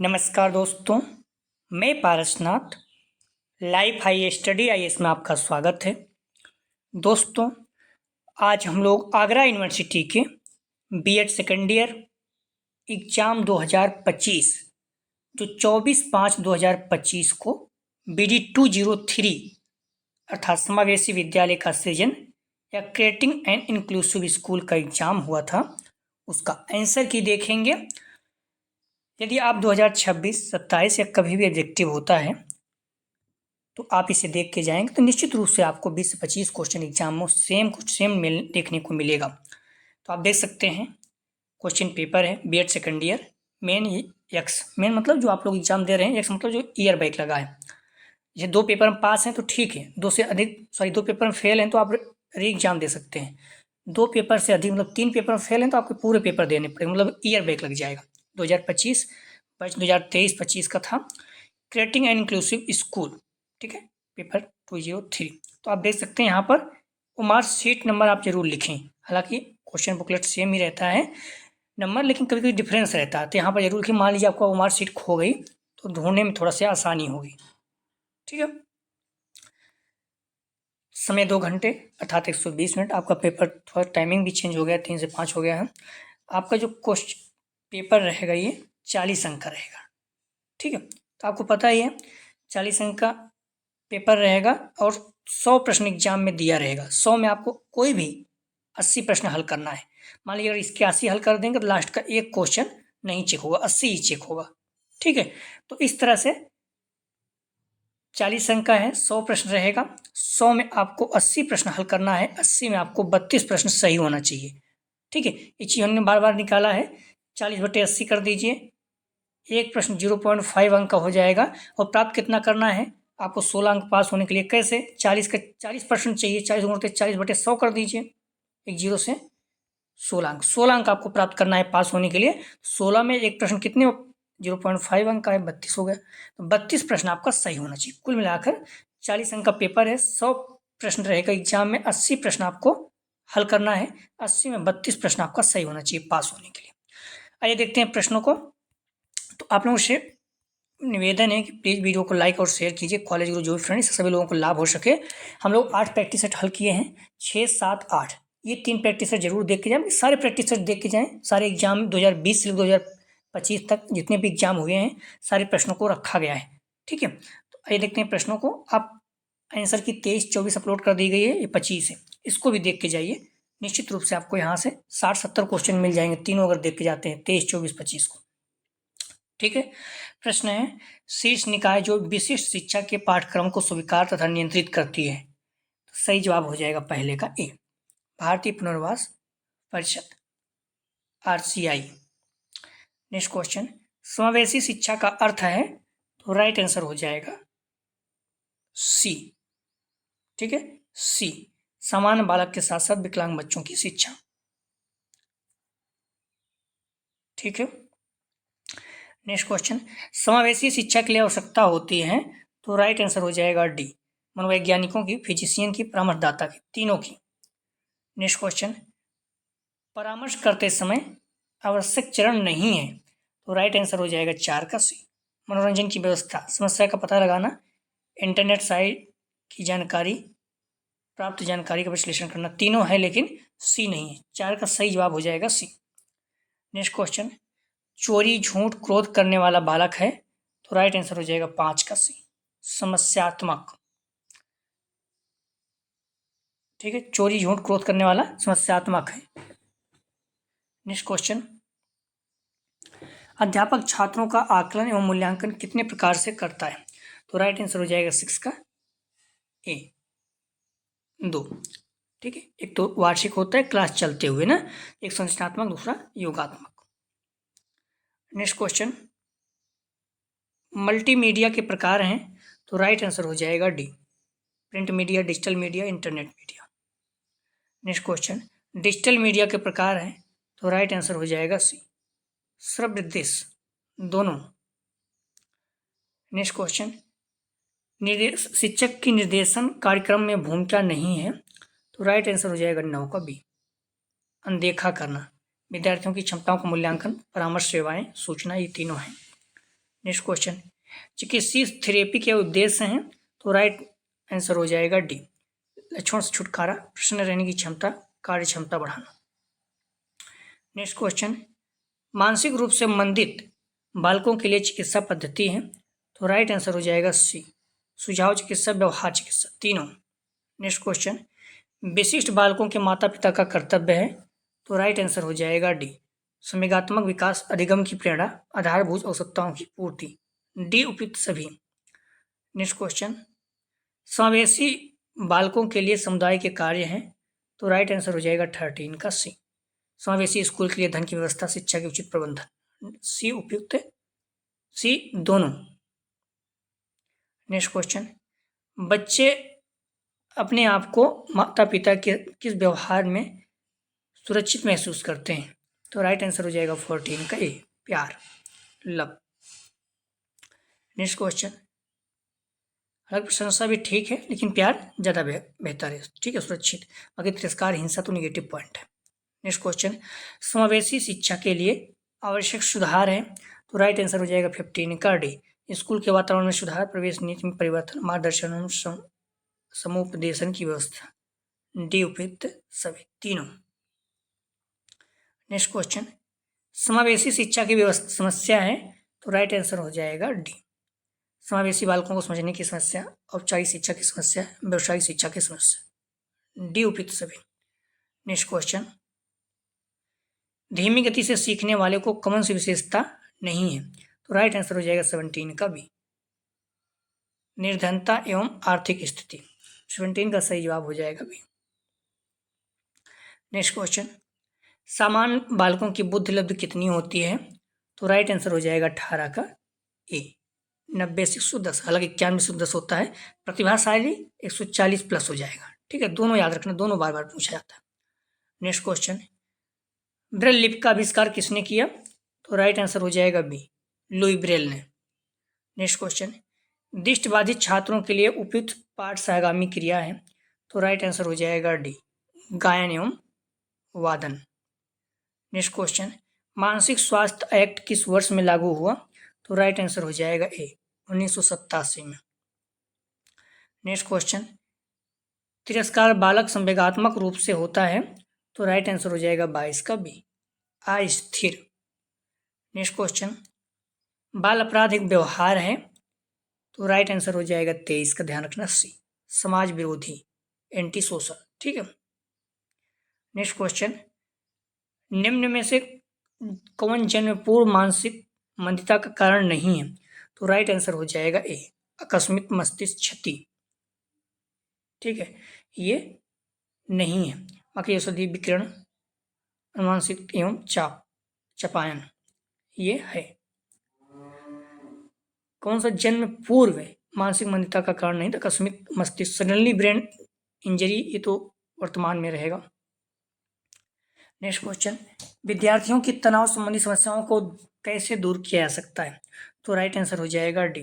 नमस्कार दोस्तों, मैं Parasnath life high study IAS में आपका स्वागत है। दोस्तों, आज हम लोग आगरा यूनिवर्सिटी के बीएड सेकेंड ईयर एग्ज़ाम 2025 जो 24/5/2025 को BD 203 अर्थात समावेशी विद्यालय का सृजन या क्रिएटिंग एंड इंक्लूसिव स्कूल का एग्ज़ाम हुआ था, उसका आंसर की देखेंगे। यदि आप 2026, 27 या कभी भी ऑब्जेक्टिव होता है तो आप इसे देख के जाएंगे तो निश्चित रूप से आपको 20 से 25 क्वेश्चन एग्जाम में सेम देखने को मिलेगा। तो आप देख सकते हैं क्वेश्चन पेपर है BEd second year main ex main मतलब जो आप लोग एग्जाम दे रहे हैं, एक्स मतलब जो ईयर बैक लगा है। ये 2 पेपर में पास हैं तो ठीक है, 2 पेपर में फेल हैं तो आप री एग्जाम दे सकते हैं। 2 पेपर से अधिक मतलब 3 पेपर में फेल हैं तो आपको पूरे पेपर देने पड़ेंगे, मतलब ईयर बैक लग जाएगा। 2023-25 का था क्रिएटिंग एंड इंक्लूसिव स्कूल, ठीक है, पेपर 203। तो आप देख सकते हैं यहाँ पर मार्क शीट नंबर आप जरूर लिखें। हालांकि क्वेश्चन बुकलेट सेम ही रहता है नंबर, लेकिन कभी कभी डिफरेंस रहता है, तो यहाँ पर जरूर लिखें। मान लीजिए आपको मार्क शीट खो गई तो ढूंढने में थोड़ा सा आसानी होगी, ठीक है। समय 2 घंटे अर्थात 120 मिनट। आपका पेपर थोड़ा टाइमिंग भी चेंज हो गया, 3 से 5 हो गया है। आपका जो क्वेश्चन पेपर रहेगा ये 40 अंक का रहेगा, ठीक है। तो आपको पता ही है 40 अंक का पेपर रहेगा और 100 प्रश्न एग्जाम में दिया रहेगा। 100 में आपको कोई भी 80 प्रश्न हल करना है। मान लीजिए अगर इसके 80 हल कर देंगे तो लास्ट का एक क्वेश्चन नहीं चेक होगा, 80 ही चेक होगा, ठीक है। तो इस तरह से 40 अंक का है, 100 प्रश्न रहेगा। 100 में आपको 80 प्रश्न हल करना है, 80 में आपको 32 प्रश्न सही होना चाहिए, ठीक है। ये चीज हमने बार बार निकाला है। 40/80 कर दीजिए, एक प्रश्न 0.5 अंक का हो जाएगा। और प्राप्त कितना करना है आपको 16 अंक पास होने के लिए? कैसे? 40% चाहिए, 40/100 कर दीजिए, एक जीरो से 16 अंक। 16 अंक आपको प्राप्त करना है पास होने के लिए। 16 में एक प्रश्न कितने 0.5 अंक का है, 32 हो गया। तो 32 प्रश्न आपका सही होना चाहिए। कुल मिलाकर 40 अंक का पेपर है, 100 प्रश्न रहेगा एग्जाम में, 80 प्रश्न आपको हल करना है, 80 में 32 प्रश्न आपका सही होना चाहिए पास होने के लिए। आइए देखते हैं प्रश्नों को। तो आप लोगों से निवेदन है कि प्लीज़ वीडियो को लाइक और शेयर कीजिए। कॉलेज गुरु जो भी फ्रेंड्स, सभी लोगों को लाभ हो सके। हम लोग 8 प्रैक्टिस सेट हल किए हैं, 6, 7, 8। ये 3 प्रैक्टिस सेट जरूर देख के जाएं, सारे प्रैक्टिस सेट देख के जाएं। सारे एग्जाम 2020 से 2025 तक जितने भी एग्जाम हुए हैं सारे प्रश्नों को रखा गया है, ठीक है। तो आइए देखते हैं प्रश्नों को। आप आंसर की 23-24 अपलोड कर दी गई है, ये 25 है, इसको भी देख के जाइए। निश्चित रूप से आपको यहाँ से 60-70 क्वेश्चन मिल जाएंगे, तीनों अगर देख के जाते हैं 23, 24, 25 को, ठीक है। प्रश्न है, शीर्ष निकाय जो विशिष्ट शिक्षा के पाठ्यक्रम को स्वीकार तथा नियंत्रित करती है। तो सही जवाब हो जाएगा पहले का ए, भारतीय पुनर्वास परिषद, RCI। नेक्स्ट क्वेश्चन, समावेशी शिक्षा का अर्थ है, तो राइट आंसर हो जाएगा सी, ठीक है, सी, सामान्य बालक के साथ साथ विकलांग बच्चों की शिक्षा, ठीक है। नेक्स्ट क्वेश्चन, समावेशी शिक्षा के लिए आवश्यकता होती है, तो राइट आंसर हो जाएगा डी, मनोवैज्ञानिकों की, फिजिशियन की, परामर्शदाता की, तीनों की। नेक्स्ट क्वेश्चन, परामर्श करते समय आवश्यक चरण नहीं है, तो राइट आंसर हो जाएगा 4 का सी, मनोरंजन की व्यवस्था, समस्या का पता लगाना, इंटरनेट साइट की जानकारी, प्राप्त जानकारी का विश्लेषण करना, तीनों है लेकिन सी नहीं है। 4 का सही जवाब हो जाएगा सी। नेक्स्ट क्वेश्चन, चोरी, झूठ, क्रोध करने वाला बालक है, तो राइट आंसर हो जाएगा 5 का सी, समस्यात्मक, ठीक है। चोरी, झूठ, क्रोध करने वाला समस्यात्मक है। नेक्स्ट क्वेश्चन, अध्यापक छात्रों का आकलन एवं मूल्यांकन कितने प्रकार से करता है, तो राइट आंसर हो जाएगा 6 का ए, 2, ठीक है। एक तो वार्षिक होता है क्लास चलते हुए ना, एक संरचनात्मक, दूसरा योगात्मक। नेक्स्ट क्वेश्चन, मल्टीमीडिया के प्रकार हैं, तो राइट आंसर हो जाएगा D, print media, digital media, internet media. Next question, digital media के प्रकार हैं, तो राइट आंसर हो जाएगा सी, श्रव्य दृश्य, दोनों। नेक्स्ट क्वेश्चन, शिक्षक की निर्देशन कार्यक्रम में भूमिका नहीं है, तो राइट आंसर हो जाएगा 9 का बी, अनदेखा करना, विद्यार्थियों की क्षमताओं का मूल्यांकन, परामर्श सेवाएं, सूचना, ये तीनों हैं। नेक्स्ट क्वेश्चन, चिकित्सीय थेरेपी के उद्देश्य हैं, तो राइट आंसर हो जाएगा डी, लक्षणों से छुटकारा, प्रसन्न रहने की क्षमता, कार्य क्षमता बढ़ाना। नेक्स्ट क्वेश्चन, मानसिक रूप से मंदित बालकों के लिए चिकित्सा पद्धति है, तो राइट आंसर हो जाएगा सी, सुझाव चिकित्सा, व्यवहार चिकित्सा, तीनों। नेक्स्ट क्वेश्चन, विशिष्ट बालकों के माता पिता का कर्तव्य है, तो राइट आंसर हो जाएगा डी, संवेगात्मक विकास, अधिगम की प्रेरणा, आधारभूत आवश्यकताओं की पूर्ति, डी उपयुक्त सभी। नेक्स्ट क्वेश्चन, समावेशी बालकों के लिए समुदाय के कार्य हैं, तो राइट आंसर हो जाएगा 13 का सी, समावेशी स्कूल के लिए धन की व्यवस्था, शिक्षा के उचित प्रबंधन, सी उपयुक्त है, सी दोनों। नेक्स्ट क्वेश्चन, बच्चे अपने आप को माता पिता के किस व्यवहार में सुरक्षित महसूस करते हैं, तो राइट आंसर हो जाएगा 14 का ए, प्यार, लव। नेक्स्ट क्वेश्चन, हर प्रशंसा भी ठीक है लेकिन प्यार ज़्यादा बेहतर है, ठीक है, सुरक्षित, बाकी तिरस्कार, हिंसा तो नेगेटिव पॉइंट है। नेक्स्ट क्वेश्चन, समावेशी शिक्षा के लिए आवश्यक सुधार है, तो राइट आंसर हो जाएगा 15 का डी, स्कूल के वातावरण में सुधार, प्रवेश नीति में परिवर्तन, मार्गदर्शन एवं समुपदेशन की व्यवस्था, डी उपयुक्त सभी, तीनों। नेक्स्ट क्वेश्चन, समावेशी शिक्षा की व्यवस्था समस्या है, तो राइट आंसर हो जाएगा डी, समावेशी बालकों को समझने की समस्या, औपचारिक शिक्षा की समस्या, व्यवसायिक शिक्षा की समस्या, डी उपयुक्त सभी। नेक्स्ट क्वेश्चन, धीमी गति से सीखने वाले को कौन सी विशेषता नहीं है, तो राइट आंसर हो जाएगा 17 का बी, निर्धनता एवं आर्थिक स्थिति, 17 का सही जवाब हो जाएगा बी। नेक्स्ट क्वेश्चन, सामान्य बालकों की बुद्धि लब्धि कितनी होती है, तो राइट आंसर हो जाएगा 18 का ए, 90 से 110, हालांकि 91 से 110 होता है, प्रतिभाशाली 140 प्लस हो जाएगा, ठीक है, दोनों याद रखना, दोनों बार बार पूछा जाता है। नेक्स्ट क्वेश्चन, ब्रेल लिपि का आविष्कार किसने किया, तो राइट आंसर हो जाएगा बी, लुई ब्रेल ने। नेक्स्ट क्वेश्चन, दृष्टिबाधित छात्रों के लिए उपयुक्त पाठ सहगामी क्रिया है, तो राइट आंसर हो जाएगा डी, गायन एवं वादन। नेक्स्ट क्वेश्चन, मानसिक स्वास्थ्य एक्ट किस वर्ष में लागू हुआ, तो राइट आंसर हो जाएगा ए, 1987 में। नेक्स्ट क्वेश्चन, तिरस्कार बालक संवेगात्मक रूप से होता है, तो राइट आंसर हो जाएगा 22 का बी, अस्थिर। नेक्स्ट क्वेश्चन, बाल अपराध एक व्यवहार है, तो राइट आंसर हो जाएगा 23 का, ध्यान रखना सी, समाज विरोधी, एंटी सोशल, ठीक है। नेक्स्ट क्वेश्चन, निम्न में से कौन जन्म पूर्व मानसिक मंदता का कारण नहीं है, तो राइट आंसर हो जाएगा ए, आकस्मिक मस्तिष्क क्षति, ठीक है, ये नहीं है। बाकी औषधि विकिरण, अनुवांशिक एवं चपायन, ये है। कौन सा जन्म पूर्व मानसिक मंदता का कारण नहीं था, आकस्मिक मस्तिष्क, सडनली ब्रेन इंजरी, ये तो वर्तमान में रहेगा। नेक्स्ट क्वेश्चन, विद्यार्थियों की तनाव संबंधी समस्याओं को कैसे दूर किया जा सकता है, तो राइट आंसर हो जाएगा डी,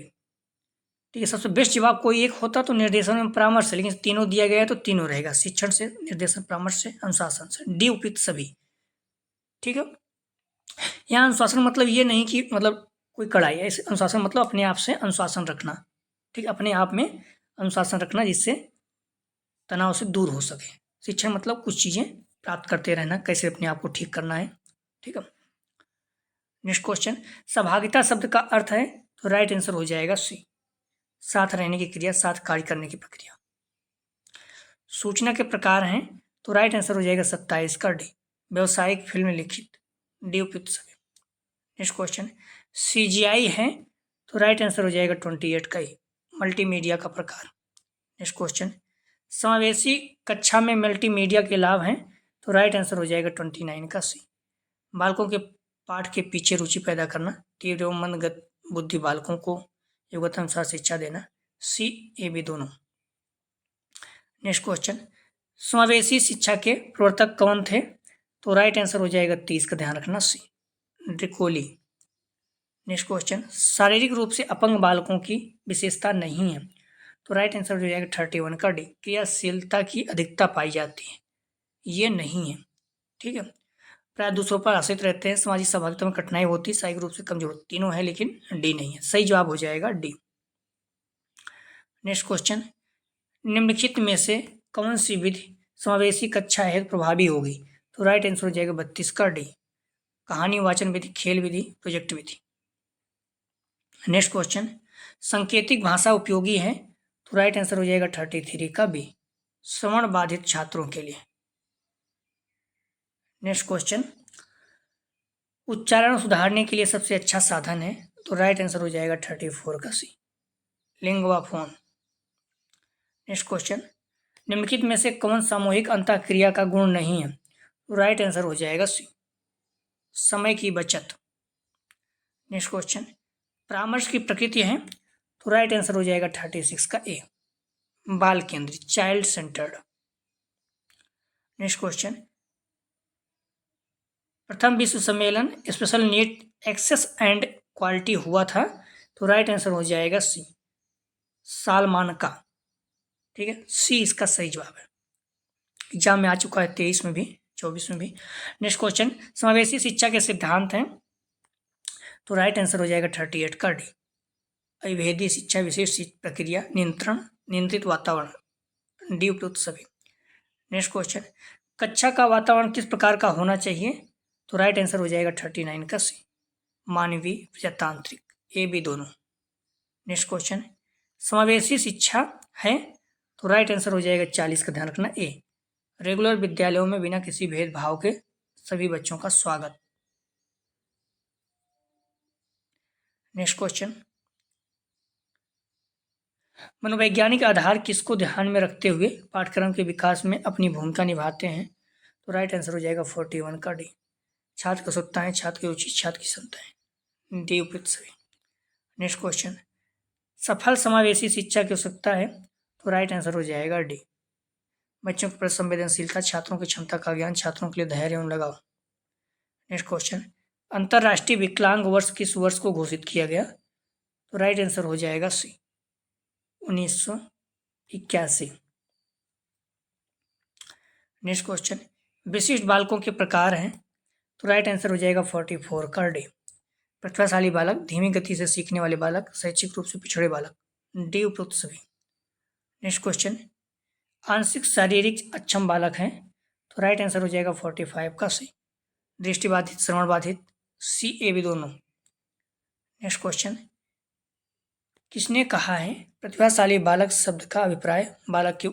ठीक है, सबसे बेस्ट जवाब कोई एक होता तो निर्देशन में परामर्श से, लेकिन तीनों दिया गया है तो तीनों रहेगा, शिक्षण से, निर्देशन, परामर्श से, अनुशासन से, डी उपयुक्त सभी, ठीक है। यहाँ अनुशासन मतलब ये नहीं कि मतलब कोई कड़ाई है, इस अनुशासन मतलब अपने आप से अनुशासन रखना, ठीक, अपने आप में अनुशासन रखना जिससे तनाव से दूर हो सके। शिक्षण मतलब कुछ चीज़ें प्राप्त करते रहना, कैसे अपने आप को ठीक करना है, ठीक है। नेक्स्ट क्वेश्चन, सहभागिता शब्द का अर्थ है, तो राइट आंसर हो जाएगा सी, साथ रहने की क्रिया, साथ कार्य करने की प्रक्रिया। सूचना के प्रकार हैं, तो राइट आंसर हो जाएगा 27 का डी, व्यवसायिक, फिल्म, लिखित, डी उपयुक्त सभी। नेक्स्ट क्वेश्चन, CGI है, तो राइट आंसर हो जाएगा 28 का ई, मल्टीमीडिया का प्रकार। नेक्स्ट क्वेश्चन, समावेशी कक्षा में मल्टीमीडिया के लाभ हैं, तो राइट आंसर हो जाएगा 29 का सी, बालकों के पाठ के पीछे रुचि पैदा करना, तीव्र एवं मंदगत बुद्धि बालकों को योग्यता अनुसार शिक्षा देना, सी ए बी दोनों। नेक्स्ट क्वेश्चन, समावेशी शिक्षा के प्रवर्तक कौन थे, तो राइट आंसर हो जाएगा 30 का, ध्यान रखना सी, ड्रिकोली। नेक्स्ट क्वेश्चन, शारीरिक रूप से अपंग बालकों की विशेषता नहीं है, तो राइट आंसर हो जाएगा 31 का डी, क्रियाशीलता की अधिकता पाई जाती है, ये नहीं है, ठीक है। प्राय दूसरों पर आश्रित रहते हैं, सामाजिक सहभागिता में कठिनाई होती, शारीरिक रूप से कमजोर। तीनों है लेकिन डी नहीं है। सही जवाब हो जाएगा डी। नेक्स्ट क्वेश्चन, निम्नलिखित में से कौन सी विधि समावेशी कक्षा हेतु प्रभावी होगी? तो राइट आंसर हो जाएगा 32 का डी। कहानी वाचन विधि, खेल विधि, प्रोजेक्ट विधि। नेक्स्ट क्वेश्चन, सांकेतिक भाषा उपयोगी है? तो राइट आंसर हो जाएगा 33 का बी, श्रवण बाधित छात्रों के लिए। नेक्स्ट क्वेश्चन, उच्चारण सुधारने के लिए सबसे अच्छा साधन है? तो राइट आंसर हो जाएगा 34 का सी, लिंगवा फोन। नेक्स्ट क्वेश्चन, निम्नलिखित में से कौन सामूहिक अंतःक्रिया का गुण नहीं है? तो राइट आंसर हो जाएगा सी, समय की बचत। नेक्स्ट क्वेश्चन, परामर्श की प्रकृति है? तो राइट आंसर हो जाएगा 36 का ए, बाल केंद्रित, चाइल्ड सेंटर्ड। नेक्स्ट क्वेश्चन, प्रथम विश्व सम्मेलन special need access and quality हुआ था? तो राइट आंसर हो जाएगा सी, सालमान का। ठीक है, सी इसका सही जवाब है। एग्जाम में आ चुका है 23 में भी, 24 में भी। नेक्स्ट क्वेश्चन, समावेशी शिक्षा के सिद्धांत हैं? तो राइट आंसर हो जाएगा 38 का डी, अविभेदी शिक्षा, विशेष प्रक्रिया, नियंत्रण, नियंत्रित वातावरण, डी उपयुक्त सभी। नेक्स्ट क्वेश्चन, कक्षा का वातावरण किस प्रकार का होना चाहिए? तो राइट आंसर हो जाएगा 39 का सी, मानवीय प्रजातांत्रिक, ए बी दोनों। नेक्स्ट क्वेश्चन, समावेशी शिक्षा है? तो राइट आंसर हो जाएगा 40 का, ध्यान रखना ए, रेगुलर विद्यालयों में बिना किसी भेदभाव के सभी बच्चों का स्वागत। नेक्स्ट क्वेश्चन, मनोवैज्ञानिक आधार किसको ध्यान में रखते हुए पाठ्यक्रम के विकास में अपनी भूमिका निभाते हैं? तो राइट आंसर हो जाएगा 41 का डी, छात्र की आवश्यकताएं, छात्र की रुचि, छात्र की क्षमताएं, डी उपयुक्त सभी। नेक्स्ट क्वेश्चन, सफल समावेशी शिक्षा की आवश्यकता है? तो राइट आंसर हो जाएगा डी, बच्चों के प्रति संवेदनशीलता, छात्रों की क्षमता का ज्ञान, छात्रों के लिए धैर्य एवं लगाव। नेक्स्ट क्वेश्चन, अंतर्राष्ट्रीय विकलांग वर्ष किस वर्ष को घोषित किया गया? तो राइट आंसर हो जाएगा सी, 1981। नेक्स्ट क्वेश्चन, विशिष्ट बालकों के प्रकार हैं? तो राइट आंसर हो जाएगा 44 का डी, प्रतिभाशाली बालक, धीमी गति से सीखने वाले बालक, शैक्षिक रूप से पिछड़े बालक, डी उपयुक्त सभी। नेक्स्ट क्वेश्चन, आंशिक शारीरिक अक्षम बालक हैं? तो राइट आंसर हो जाएगा 45 का सी, दृष्टिबाधित, श्रवण बाधित, सी ए बी दोनों। नेक्स्ट क्वेश्चन, किसने कहा है प्रतिभाशाली बालक शब्द का अभिप्राय बालक की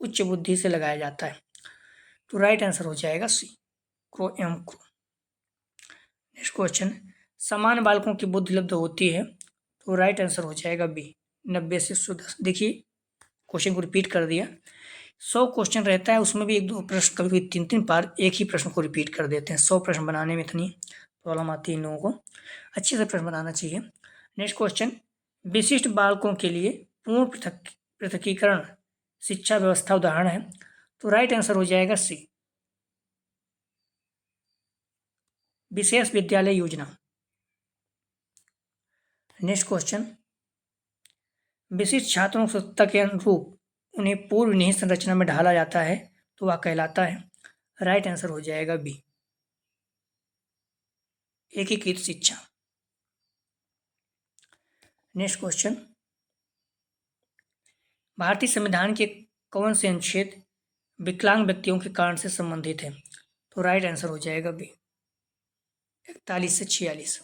उच्च बुद्धि से लगाया जाता है? तो राइट आंसर हो जाएगा c, Crow and Crow. Next question, समान बालकों की बुद्धि उपलब्ध होती है? तो राइट आंसर हो जाएगा बी, 90 से 110। देखिए क्वेश्चन को रिपीट कर दिया, 100 क्वेश्चन रहता है, उसमें भी 1-2 प्रश्न, कभी कभी 3-3 बार एक ही प्रश्न को रिपीट कर देते हैं। 100 प्रश्न बनाने में इतनी प्रॉब्लम आती है इन लोगों को, अच्छे से प्रश्न बनाना चाहिए। नेक्स्ट क्वेश्चन, विशिष्ट बालकों के लिए पूर्ण पृथकीकरण शिक्षा व्यवस्था उदाहरण है? तो राइट आंसर हो जाएगा सी, विशेष विद्यालय योजना। नेक्स्ट क्वेश्चन, विशिष्ट छात्रों की आवश्यकता के अनुरूप उन्हें पूर्व निहित संरचना में ढाला जाता है तो वह कहलाता है? राइट आंसर हो जाएगा बी, एकीकृत शिक्षा। नेक्स्ट क्वेश्चन, भारतीय संविधान के कौन से अनुच्छेद विकलांग व्यक्तियों के कारण से संबंधित है? तो राइट आंसर हो जाएगा बी, 41 से 46।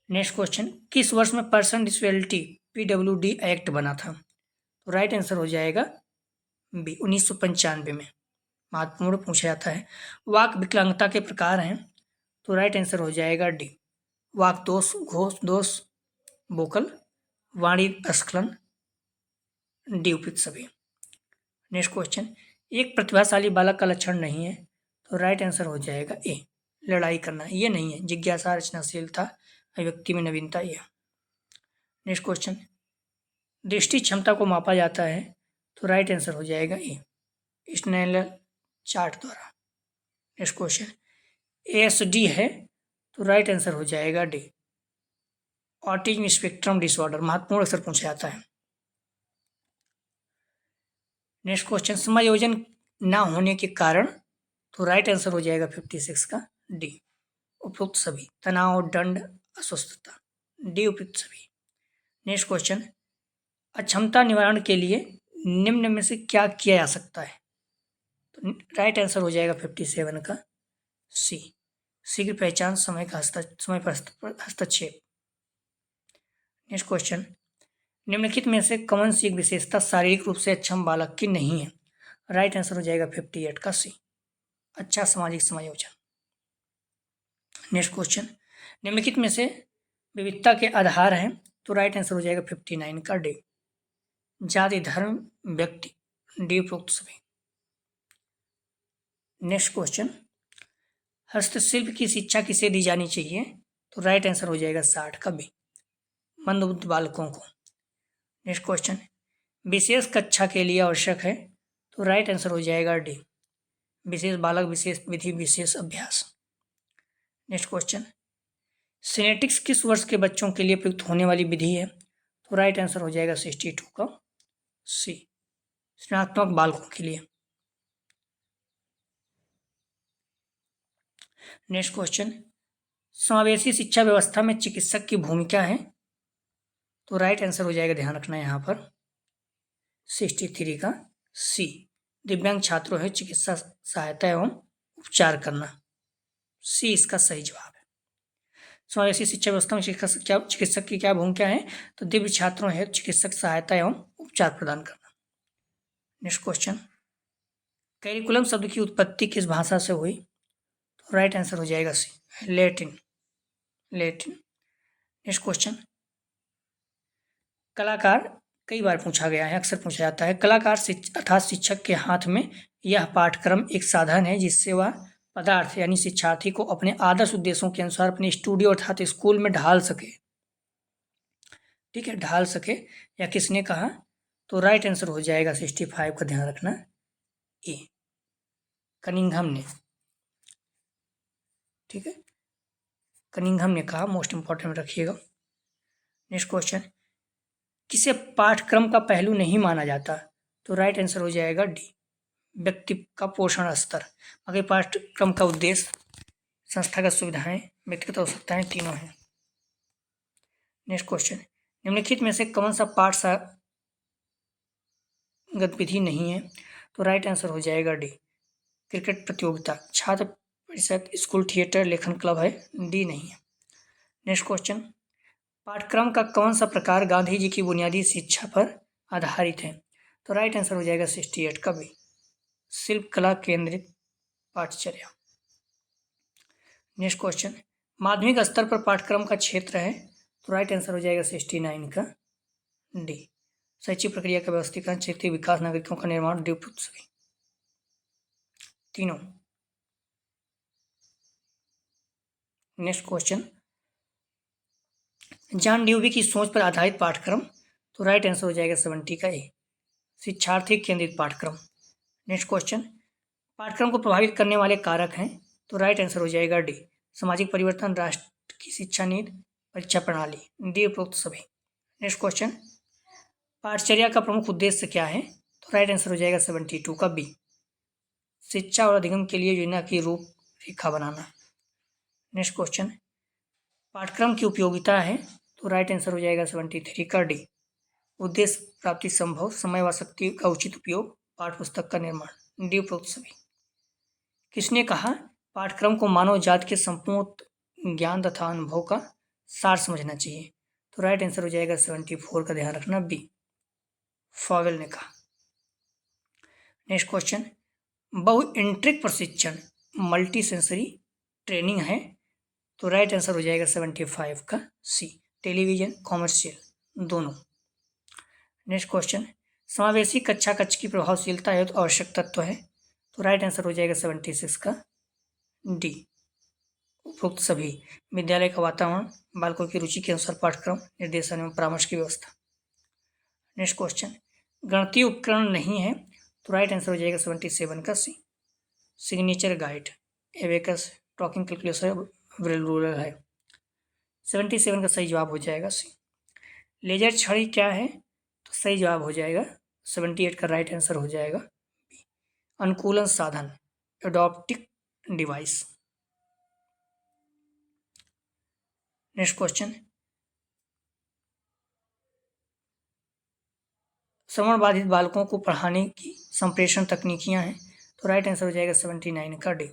नेक्स्ट क्वेश्चन, किस वर्ष में पर्सन डिसेबिलिटी PWD एक्ट बना था? तो राइट आंसर हो जाएगा बी, 1995 में। महत्वपूर्ण पूछा जाता है। वाक विकलांगता के प्रकार हैं? तो राइट आंसर हो जाएगा डी, वाक दोष, घोष दोष, वोकल, वाणी स्खलन, डी उपयुक्त सभी। नेक्स्ट क्वेश्चन, एक प्रतिभाशाली बालक का लक्षण नहीं है? तो राइट आंसर हो जाएगा ए, लड़ाई करना, ये नहीं है। जिज्ञासा, रचनाशीलता, अभिव्यक्ति में नवीनता, ये। नेक्स्ट क्वेश्चन, दृष्टि क्षमता को मापा जाता है? तो राइट आंसर हो जाएगा ए, स्नेल चार्ट द्वारा। नेक्स्ट क्वेश्चन, ASD है? तो राइट आंसर हो जाएगा डी, ऑटिज्म स्पेक्ट्रम डिसऑर्डर। महत्वपूर्ण अक्सर पूछा जाता है। नेक्स्ट क्वेश्चन, समायोजन ना होने के कारण, तो राइट आंसर हो जाएगा 56 का डी, उपयुक्त सभी। तनाव, दंड, अस्वस्थता, डी उपयुक्त सभी। नेक्स्ट क्वेश्चन, अक्षमता निवारण के लिए निम्न में से क्या किया जा सकता है? तो राइट आंसर हो जाएगा 57 का सी, शीघ्र पहचान, समय पर हस्तक्षेप। नेक्स्ट क्वेश्चन, निम्नलिखित में से कौन सी एक विशेषता शारीरिक रूप से अक्षम बालक की नहीं है? राइट आंसर हो जाएगा 58 का सी, अच्छा सामाजिक समायोजन। नेक्स्ट क्वेश्चन, निम्नलिखित में से विविधता के आधार हैं, तो राइट आंसर हो जाएगा 59 का डी, जाति, धर्म, व्यक्ति, डी उपयुक्त सभी। नेक्स्ट क्वेश्चन, हस्तशिल्प की शिक्षा किसे दी जानी चाहिए? तो राइट आंसर हो जाएगा 60 का बी, मंदबुद्ध बालकों को। नेक्स्ट क्वेश्चन, विशेष कक्षा के लिए आवश्यक है, तो राइट आंसर हो जाएगा डी, विशेष बालक, विशेष विधि, विशेष अभ्यास। नेक्स्ट क्वेश्चन, सिनेटिक्स किस वर्ष के बच्चों के लिए प्रयुक्त होने वाली विधि है? तो राइट आंसर हो जाएगा 62 का सी, सृजनात्मक बालकों के लिए। नेक्स्ट क्वेश्चन, समावेशी शिक्षा व्यवस्था में चिकित्सक की भूमिका है, तो राइट आंसर हो जाएगा, ध्यान रखना यहाँ पर 63 का सी, दिव्यांग छात्रों है चिकित्सा सहायता एवं उपचार करना, सी इसका सही जवाब है। समावेशी शिक्षा व्यवस्था में चिकित्सक की क्या भूमिका है? तो दिव्य छात्रों है चिकित्सक सहायता एवं उपचार प्रदान करना। नेक्स्ट क्वेश्चन, कैरिकुलम शब्द की उत्पत्ति किस भाषा से हुई? तो राइट आंसर हो जाएगा सी, लैटिन। नेक्स्ट क्वेश्चन, कलाकार कई बार पूछा गया है, अक्सर पूछा जाता है, कलाकार अर्थात शिक्षक के हाथ में यह पाठ्यक्रम एक साधन है जिससे वह पदार्थ यानी शिक्षार्थी को अपने आदर्श उद्देश्यों के अनुसार अपने स्टूडियो अर्थात स्कूल में ढाल सके। ठीक है, ढाल सके, या किसने कहा? तो राइट आंसर हो जाएगा 65 का, ध्यान रखना ए, कनिंघम ने। ठीक है, कनिंघम ने कहा, मोस्ट इंपॉर्टेंट रखिएगा। नेक्स्ट क्वेश्चन, किसे पाठ्यक्रम का पहलू नहीं माना जाता? तो राइट आंसर हो जाएगा डी, व्यक्ति का पोषण स्तर। अगर पाठ्यक्रम का उद्देश्य संस्थागत सुविधाएं, व्यक्तिगत आवश्यकताएं तीनों हैं। नेक्स्ट क्वेश्चन, निम्नलिखित में से कौन सा पाठशाला गतिविधि नहीं है? तो राइट आंसर हो जाएगा डी, क्रिकेट प्रतियोगिता, छात्र परिषद, स्कूल थिएटर, लेखन क्लब है, डी नहीं है। नेक्स्ट क्वेश्चन, पाठ्यक्रम का कौन सा प्रकार गांधी जी की बुनियादी शिक्षा पर आधारित है? तो राइट आंसर हो जाएगा 68 का बी, शिल्प कला केंद्रित पाठचर्या। नेक्स्ट क्वेश्चन, माध्यमिक स्तर पर पाठ्यक्रम का क्षेत्र है, तो राइट आंसर हो जाएगा 69 का डी, शैक्षिक प्रक्रिया का व्यवस्थीकरण, क्षेत्रीय विकास, नागरिकों का निर्माण, डी उपयुक्त सभी तीनों। नेक्स्ट क्वेश्चन, जॉन ड्यूवी की सोच पर आधारित पाठ्यक्रम, तो राइट आंसर हो जाएगा 70 का ए, शिक्षार्थी केंद्रित पाठ्यक्रम। नेक्स्ट क्वेश्चन, पाठ्यक्रम को प्रभावित करने वाले कारक हैं, तो राइट आंसर हो जाएगा डी, सामाजिक परिवर्तन, राष्ट्र की शिक्षा नीति, परीक्षा प्रणाली, डी उपयुक्त सभी। नेक्स्ट क्वेश्चन, पाठचर्या का प्रमुख उद्देश्य क्या है? तो राइट आंसर हो जाएगा 72 का बी, शिक्षा और अधिगम के लिए योजना की रूपरेखा बनाना। नेक्स्ट क्वेश्चन, पाठ्यक्रम की उपयोगिता है, तो राइट आंसर हो जाएगा 73 का डी, उद्देश्य प्राप्ति संभव, समय व शक्ति का उचित उपयोग, पाठ्य पुस्तक का निर्माण, डी उपयुक्त सभी। किसने कहा पाठ्यक्रम को मानव जाति के संपूर्ण ज्ञान तथा अनुभव का सार समझना चाहिए? तो राइट आंसर हो जाएगा 74 का, ध्यान रखना बी, फॉवेल ने कहा। नेक्स्ट क्वेश्चन, बहुइंट्रिक प्रशिक्षण मल्टी सेंसरी ट्रेनिंग है, तो राइट आंसर हो जाएगा 75 का सी, टेलीविजन, कॉमर्शियल दोनों। नेक्स्ट क्वेश्चन, समावेशी कक्षा कक्ष की प्रभावशीलता है तो आवश्यक तत्व है, तो राइट आंसर हो जाएगा 76 का डी, उपयुक्त सभी। विद्यालय का वातावरण, बालकों की रुचि के अनुसार पाठ्यक्रम, निर्देशन एवं परामर्श की व्यवस्था। नेक्स्ट क्वेश्चन, गणितीय उपकरण नहीं है, तो राइट आंसर हो जाएगा 77 का c, signature guide, abacus, talking calculator, ruler है, 77 का सही जवाब हो जाएगा सी। लेजर छड़ी क्या है? तो सही जवाब हो जाएगा 78 का राइट आंसर हो जाएगा बी, अनुकूलन साधन, एडॉप्टिक डिवाइस। नेक्स्ट क्वेश्चन, श्रवण बाधित बालकों को पढ़ाने की संप्रेषण तकनीकियां हैं, तो राइट आंसर हो जाएगा 79 का डी।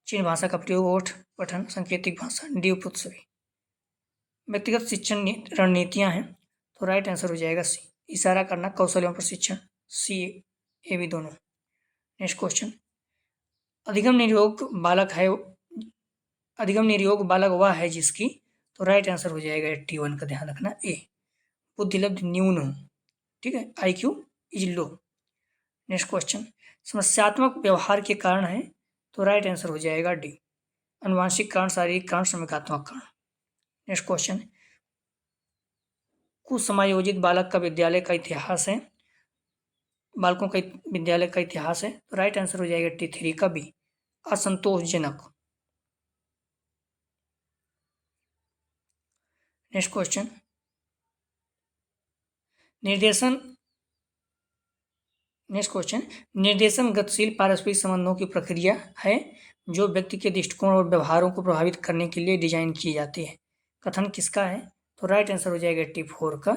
चीन भाषा का प्रयोग, ओठ पठन, सांकेतिक भाषा, डी उपयुक्त सभी। व्यक्तिगत शिक्षण रणनीतियां हैं, तो राइट आंसर हो जाएगा सी, इशारा करना, कौशल एवं प्रशिक्षण, सी ए भी दोनों। नेक्स्ट क्वेश्चन, अधिगम निरोग बालक वह है जिसकी, तो राइट आंसर हो जाएगा 81 का, ध्यान रखना ए, बुद्धिलब्धि न्यून हो, ठीक है, IQ is low. Next question, समस्यात्मक व्यवहार के कारण है, तो राइट आंसर हो जाएगा डी, अनुवांशिक कारण, शारीरिक कारण, संवेगात्मक कारण। नेक्स्ट क्वेश्चन, कुसमायोजित बालक का विद्यालय का इतिहास है, बालकों का विद्यालय का इतिहास है, तो राइट आंसर हो जाएगा 83 का बी, असंतोषजनक। नेक्स्ट क्वेश्चन, निर्देशन गतिशील पारस्परिक संबंधों की प्रक्रिया है जो व्यक्ति के दृष्टिकोण और व्यवहारों को प्रभावित करने के लिए डिजाइन की जाती है। कथन किसका है, तो राइट आंसर हो जाएगा 84 का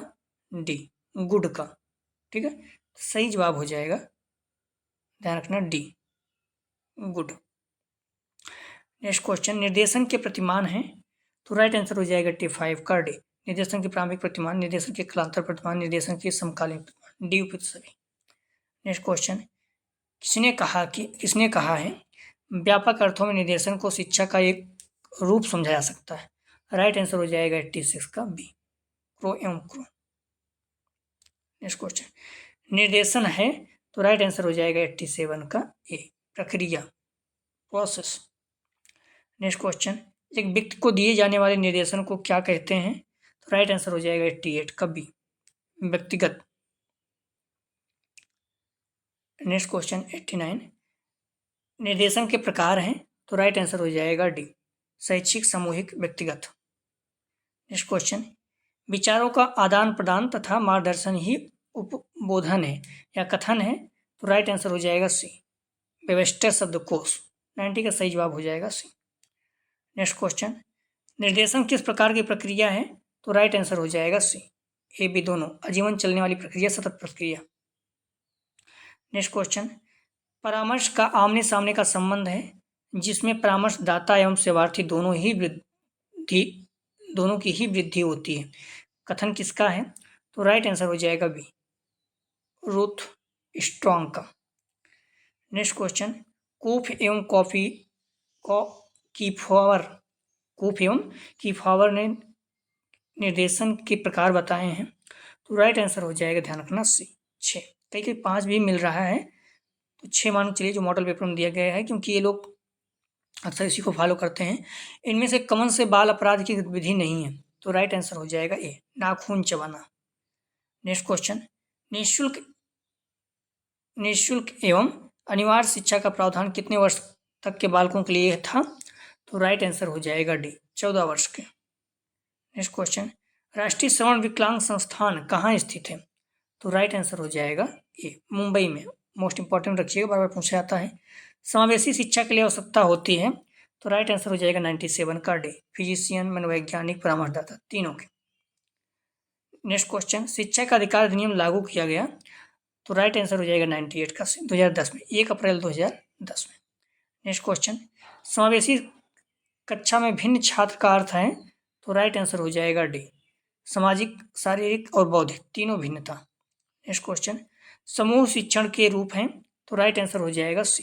डी, गुड का, ठीक है, सही जवाब हो जाएगा, ध्यान रखना डी, गुड। नेक्स्ट क्वेश्चन, निर्देशन के प्रतिमान है, तो राइट आंसर हो जाएगा 85 का डी, निर्देशन के प्रारंभिक प्रतिमान, निर्देशन के कालांतर प्रतिमान, निर्देशन के समकालीन प्रतिमान, डी उपयुक्त सभी। नेक्स्ट क्वेश्चन, किसने कहा है व्यापक अर्थों में निर्देशन को शिक्षा का एक रूप समझा जा सकता है, राइट आंसर हो जाएगा 86 का बी, क्रो एवं क्रो। नेक्स्ट क्वेश्चन, निर्देशन है, तो राइट आंसर हो जाएगा 87 का ए, प्रक्रिया, प्रोसेस। नेक्स्ट क्वेश्चन, एक व्यक्ति को दिए जाने वाले निर्देशन को क्या कहते हैं, तो राइट आंसर हो जाएगा 88 का बी, व्यक्तिगत। नेक्स्ट क्वेश्चन 89, निर्देशन के प्रकार हैं, तो राइट आंसर हो जाएगा डी, शैक्षिक, सामूहिक, व्यक्तिगत। नेक्स्ट क्वेश्चन, विचारों का आदान प्रदान तथा मार्गदर्शन ही उपबोधन है या कथन है, तो राइट आंसर हो जाएगा सी, वेबस्टर शब्दकोश, 90 का सही जवाब हो जाएगा सी। नेक्स्ट क्वेश्चन, निर्देशन किस प्रकार की प्रक्रिया है, तो राइट आंसर हो जाएगा सी, ए बी दोनों, आजीवन चलने वाली प्रक्रिया, सतत प्रक्रिया। नेक्स्ट क्वेश्चन, परामर्श का आमने सामने का संबंध है जिसमें परामर्शदाता एवं सेवार्थी दोनों की ही वृद्धि होती है, कथन किसका है, तो राइट आंसर हो जाएगा बी, रूथ स्ट्रॉन्ग का। नेक्स्ट क्वेश्चन, कूफ एवं कीफॉवर ने निर्देशन के प्रकार बताए हैं, तो राइट आंसर हो जाएगा, ध्यान रखना सी, 6, कई 5 भी मिल रहा है, तो 6 मान चलिए जो मॉडल पेपर में दिया गया है, क्योंकि ये लोग अक्सर इसी को फॉलो करते हैं। इनमें से कमन से बाल अपराध की गतिविधि नहीं है, तो राइट आंसर हो जाएगा ए, नाखून चबाना। नेक्स्ट क्वेश्चन, निःशुल्क एवं अनिवार्य शिक्षा का प्रावधान कितने वर्ष तक के बालकों के लिए था, तो राइट आंसर हो जाएगा डी, 14 वर्ष के। नेक्स्ट क्वेश्चन, राष्ट्रीय श्रवण विकलांग संस्थान कहाँ स्थित है, तो राइट आंसर हो जाएगा ए, मुंबई में। मोस्ट इंपॉर्टेंट रखिएगा, बार बार पूछा जाता है। समावेशी शिक्षा के लिए आवश्यकता होती है, तो राइट आंसर हो जाएगा 97 का डी, फिजिशियन, मनोवैज्ञानिक, परामर्शदाता, तीनों के। नेक्स्ट क्वेश्चन, शिक्षा का अधिकार अधिनियम लागू किया गया, तो राइट आंसर हो जाएगा 98 का 2010 में, 1 अप्रैल 2010 में। नेक्स्ट क्वेश्चन, समावेशी कक्षा में भिन्न छात्र का अर्थ है, तो राइट आंसर हो जाएगा डी, सामाजिक, शारीरिक और बौद्धिक, तीनों भिन्नता। नेक्स्ट क्वेश्चन, समूह शिक्षण के रूप हैं, तो राइट आंसर हो जाएगा सी,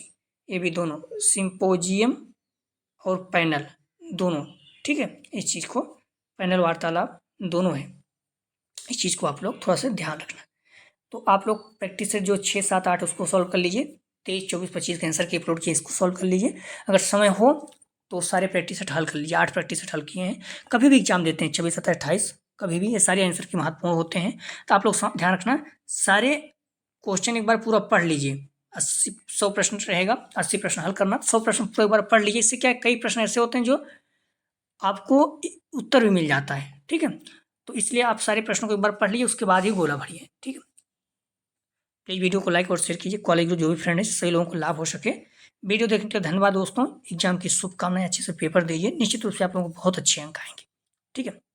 ये भी दोनों, सिंपोजियम और पैनल दोनों, ठीक है, इस चीज़ को पैनल वार्तालाप दोनों है, इस चीज़ को आप लोग थोड़ा सा ध्यान रखना। तो आप लोग प्रैक्टिस से जो 6, 7, 8 उसको सॉल्व कर लीजिए, 23, 24, 25 के आंसर की अपलोड किए, इसको सॉल्व कर लीजिए। अगर समय हो तो सारे प्रैक्टिस सेट हल कर लीजिए, 8 प्रैक्टिस सेट हल किए हैं, कभी भी एग्जाम देते हैं 26, 27, 28, कभी भी ये सारे आंसर के महत्वपूर्ण होते हैं, तो आप लोग ध्यान रखना, सारे क्वेश्चन एक बार पूरा पढ़ लीजिए। 100 प्रश्न रहेगा, 80 प्रश्न हल करना, 100 प्रश्न पूरा एक बार पढ़ लीजिए। इससे क्या है, कई प्रश्न ऐसे होते हैं जो आपको उत्तर भी मिल जाता है, ठीक है, तो इसलिए आप सारे प्रश्नों को एक बार पढ़ लीजिए, उसके बाद ही गोला भरिए, ठीक है। प्लीज़ वीडियो को लाइक और शेयर कीजिए, कॉलेज ग्रुप जो भी फ्रेंड है सही लोगों को लाभ हो सके। वीडियो देखने के लिए धन्यवाद दोस्तों। एग्जाम की शुभकामनाएं, अच्छे से पेपर दीजिए, निश्चित रूप से आप लोगों को बहुत अच्छे अंक आएंगे। ठीक है।